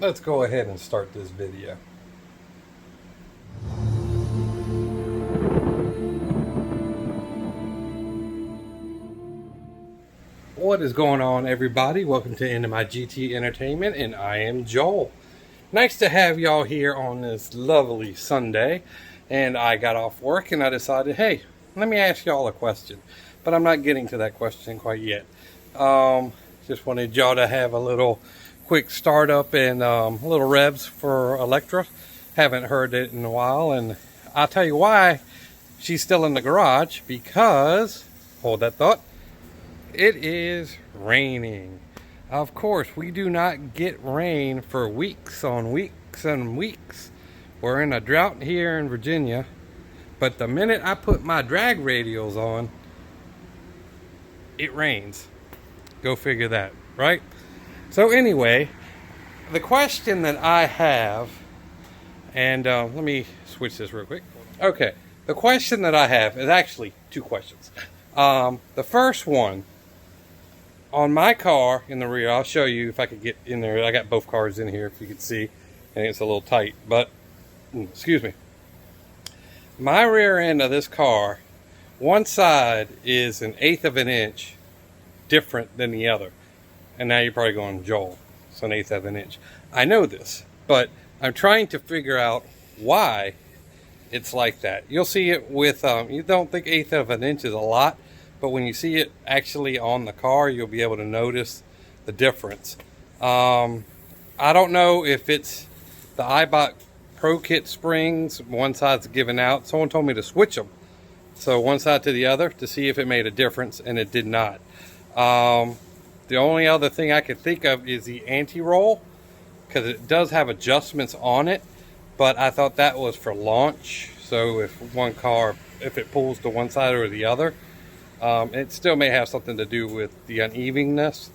let's go ahead and start this video. What is going on, everybody? Welcome to NMI GT Entertainment, and I am Joel. Nice to have y'all here on this lovely Sunday. And I got off work and I decided, hey, let me ask y'all a question. But I'm not getting to that question quite yet. Just wanted y'all to have a little quick startup and a little revs for Electra. Haven't heard it in a while, and I'll tell you why she's still in the garage, because, hold that thought, it is raining. Of course, we do not get rain for weeks on weeks and weeks. We're in a drought here in Virginia, but the minute I put my drag radials on, it rains. Go figure that, right? So anyway, the question that I have, and let me switch this real quick. Okay, the question that I have is actually two questions. The first one, on my car in the rear, I'll show you if I could get in there. I got both cars in here, if you can see. I think it's a little tight, but excuse me. My rear end of this car, one side is 1/8 of an inch different than the other. And now you're probably going, Joel, it's 1/8 of an inch. I know this, but I'm trying to figure out why it's like that. You'll see it with, you don't think 1/8 of an inch is a lot, but when you see it actually on the car, you'll be able to notice the difference. I don't know if it's the iBot Pro Kit springs, one side's given out. Someone told me to switch them, so one side to the other, to see if it made a difference, and it did not. The only other thing I could think of is the anti-roll, because it does have adjustments on it, but I thought that was for launch. So if one car, if it pulls to one side or the other, it still may have something to do with the unevenness.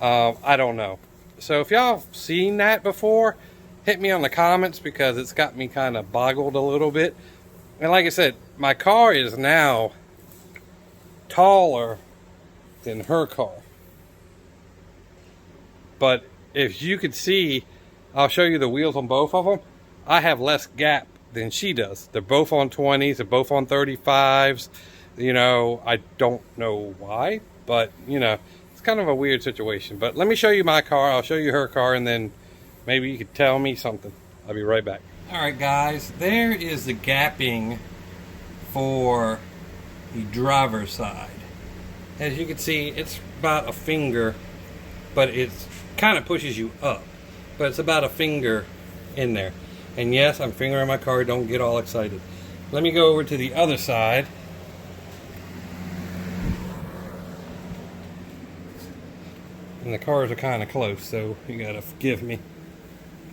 I don't know. So if y'all seen that before, hit me on the comments, because it's got me kind of boggled a little bit. And like I said, my car is now taller than her car. But if you could see, I'll show you the wheels on both of them. I have less gap than she does. They're both on 20s, they're both on 35s. You know, I don't know why, but you know, it's kind of a weird situation. But let me show you my car, I'll show you her car, and then maybe you could tell me something. I'll be right back. Alright guys, there is the gapping for the driver's side. As you can see, it's about a finger, but it kind of pushes you up. But it's about a finger in there. And yes, I'm fingering my car, don't get all excited. Let me go over to the other side. And the cars are kind of close, so you gotta forgive me.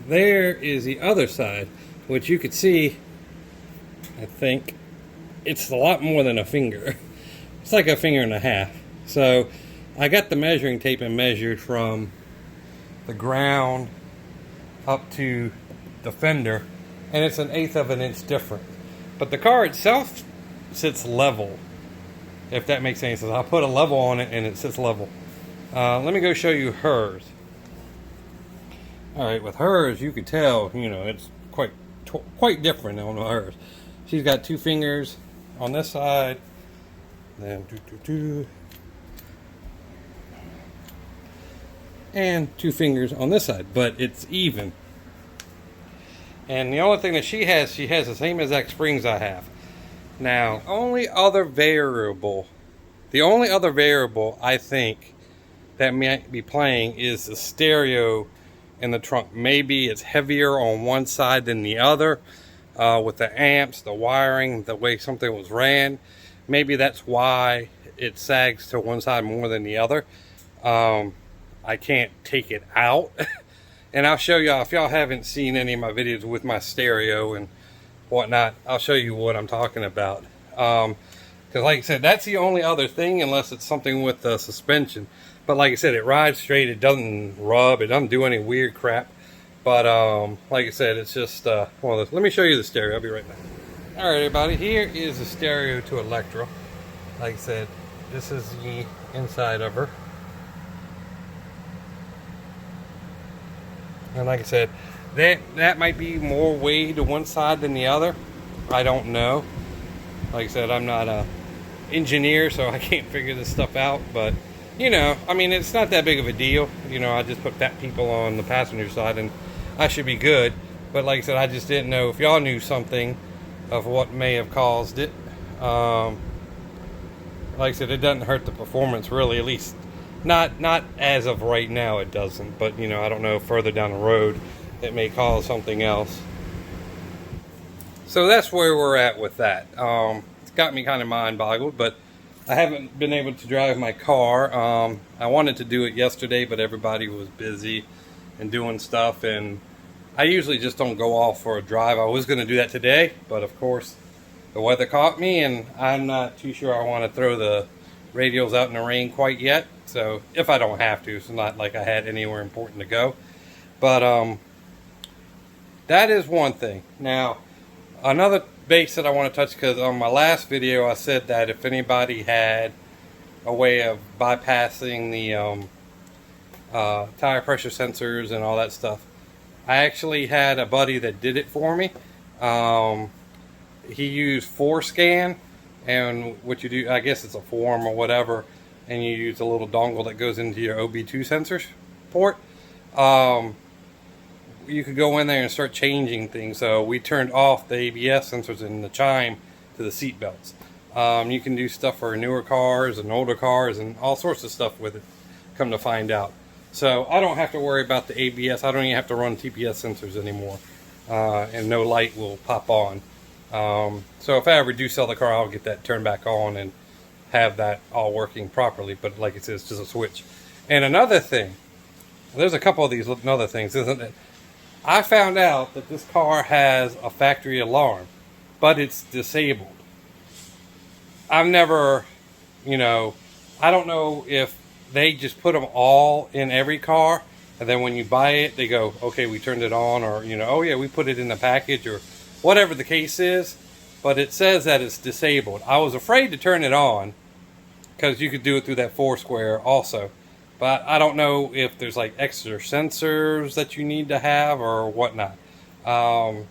There is the other side, which you could see, I think, it's a lot more than a finger. It's like a finger and a half. So I got the measuring tape and measured from the ground up to the fender, and it's 1/8 of an inch different. But the car itself sits level, if that makes any sense. I'll put a level on it and it sits level. Let me go show you hers. Alright, with hers, you could tell, you know, it's quite different on hers. She's got two fingers on this side, then and two fingers on this side, but it's even. And the only thing that she has the same exact springs I have. Now, the only other variable I think that might be playing is the stereo in the trunk. Maybe it's heavier on one side than the other, with the amps, the wiring, the way something was ran. Maybe that's why it sags to one side more than the other. I can't take it out. And I'll show y'all, if y'all haven't seen any of my videos with my stereo and whatnot, I'll show you what I'm talking about. Because like I said, that's the only other thing, unless it's something with the suspension. But like I said, it rides straight, it doesn't rub, it doesn't do any weird crap. But like I said, it's just one of those. Let me show you the stereo, I'll be right back. Alright everybody, here is the stereo to Electra. Like I said, this is the inside of her. And like I said, that might be more way to one side than the other. I don't know. Like I said, I'm not a engineer, so I can't figure this stuff out. But, you know, I mean, it's not that big of a deal. You know, I just put fat people on the passenger side and I should be good. But like I said, I just didn't know if y'all knew something of what may have caused it. Like I said, it doesn't hurt the performance really, at least not as of right now it doesn't. But, you know, I don't know, further down the road it may cause something else. So that's where we're at with that. It's got me kind of mind boggled, but I haven't been able to drive my car. I wanted to do it yesterday, but everybody was busy and doing stuff, and I usually just don't go off for a drive. I was going to do that today, but of course the weather caught me, and I'm not too sure I want to throw the radials out in the rain quite yet. So if I don't have to, it's not like I had anywhere important to go. But that is one thing. Now, another base that I want to touch, because on my last video I said that if anybody had a way of bypassing the tire pressure sensors and all that stuff, I actually had a buddy that did it for me. He used ForeScan, and what you do, I guess it's a form or whatever, and you use a little dongle that goes into your OB2 sensors port. You could go in there and start changing things. So we turned off the ABS sensors and the chime to the seat belts. You can do stuff for newer cars and older cars and all sorts of stuff with it, come to find out. So I don't have to worry about the ABS. I don't even have to run TPS sensors anymore, and no light will pop on. So if I ever do sell the car, I'll get that turned back on and have that all working properly. But like it says, it's just a switch. And another thing, there's a couple of these other things, isn't it? I found out that this car has a factory alarm, but it's disabled. I've never, you know, I don't know if they just put them all in every car, and then when you buy it, they go, okay, we turned it on, or, you know, oh yeah, we put it in the package, or whatever the case is, but it says that it's disabled. I was afraid to turn it on, because you could do it through that Foursquare also. But I don't know if there's like extra sensors that you need to have or whatnot. So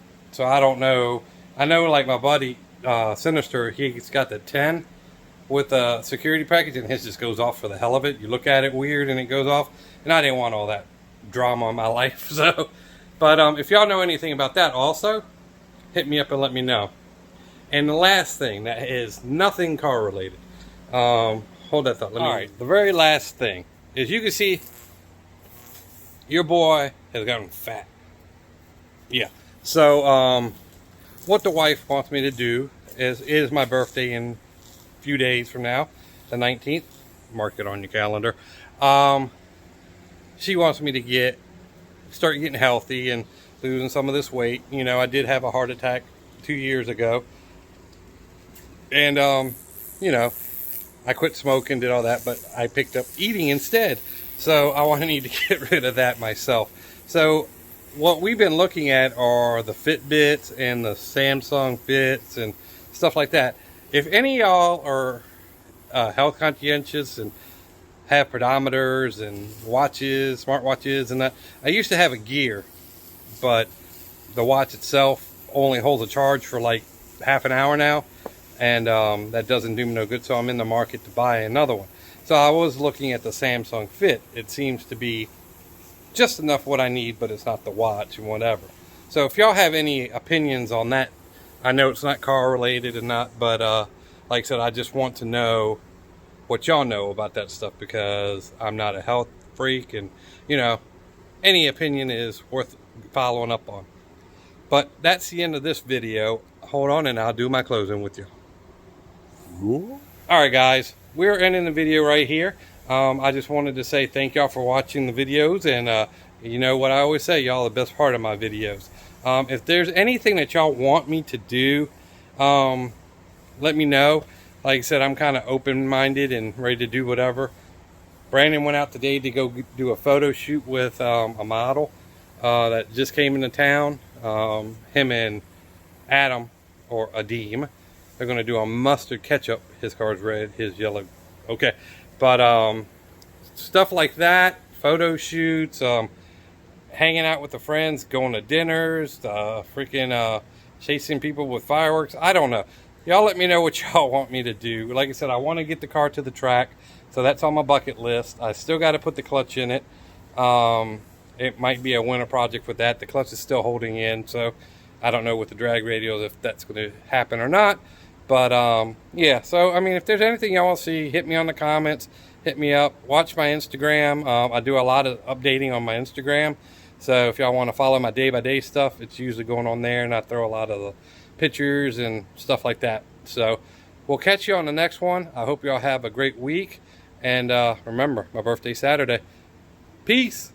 I don't know. I know like my buddy Sinister, he's got the 10 with a security package, and his just goes off for the hell of it. You look at it weird and it goes off. And I didn't want all that drama in my life. So, but if y'all know anything about that also, hit me up and let me know. And the last thing that is nothing car related. Hold that thought. Alright, the very last thing. As you can see, your boy has gotten fat. Yeah. So, what the wife wants me to do is my birthday in a few days from now, the 19th. Mark it on your calendar. She wants me to start getting healthy and losing some of this weight. You know, I did have a heart attack 2 years ago. And, you know, I quit smoking, did all that, but I picked up eating instead. So I need to get rid of that myself. So what we've been looking at are the Fitbits and the Samsung Fits and stuff like that. If any of y'all are health conscientious and have pedometers and watches, smart watches and that, I used to have a Gear, but the watch itself only holds a charge for like half an hour now. And that doesn't do me no good, so I'm in the market to buy another one. So I was looking at the Samsung Fit. It seems to be just enough what I need, but it's not the watch and whatever. So if y'all have any opinions on that, I know it's not car related and not, but like I said, I just want to know what y'all know about that stuff, because I'm not a health freak, and you know, any opinion is worth following up on. But that's the end of this video. Hold on and I'll do my closing with you. Alright guys, we're ending the video right here. I just wanted to say thank y'all for watching the videos, and you know what I always say, y'all are the best part of my videos. If there's anything that y'all want me to do, let me know. Like I said, I'm kind of open-minded and ready to do whatever. Brandon went out today to go do a photo shoot with a model that just came into town. Him and Adam, or Adim, they're going to do a mustard ketchup. His car's red, his yellow. Okay, but stuff like that, photo shoots, hanging out with the friends, going to dinners, chasing people with fireworks. I don't know. Y'all let me know what y'all want me to do. Like I said, I want to get the car to the track, so that's on my bucket list. I still got to put the clutch in it. It might be a winter project with that. The clutch is still holding in, so I don't know with the drag radials if that's going to happen or not. But yeah, so I mean, if there's anything y'all want to see, hit me on the comments, hit me up, watch my Instagram. I do a lot of updating on my Instagram, so if y'all want to follow my day-by-day stuff, it's usually going on there, and I throw a lot of the pictures and stuff like that. So we'll catch you on the next one. I hope y'all have a great week, and remember, my birthday's Saturday. Peace.